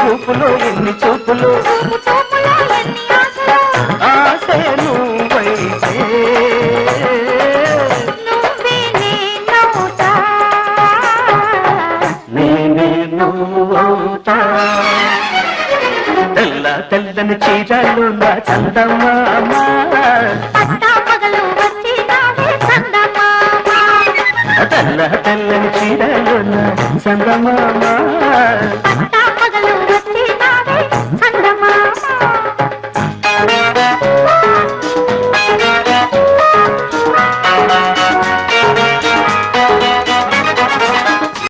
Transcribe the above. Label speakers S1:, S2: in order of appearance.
S1: చూపులో ఎన్ని చూపులు ఆశే నువ్వైతే నేనే నువ్వవుతా తెల్ల తెల్లని చీరలు నా చందమామ తెల్ల తెల్లని చీరలు నా చందమామ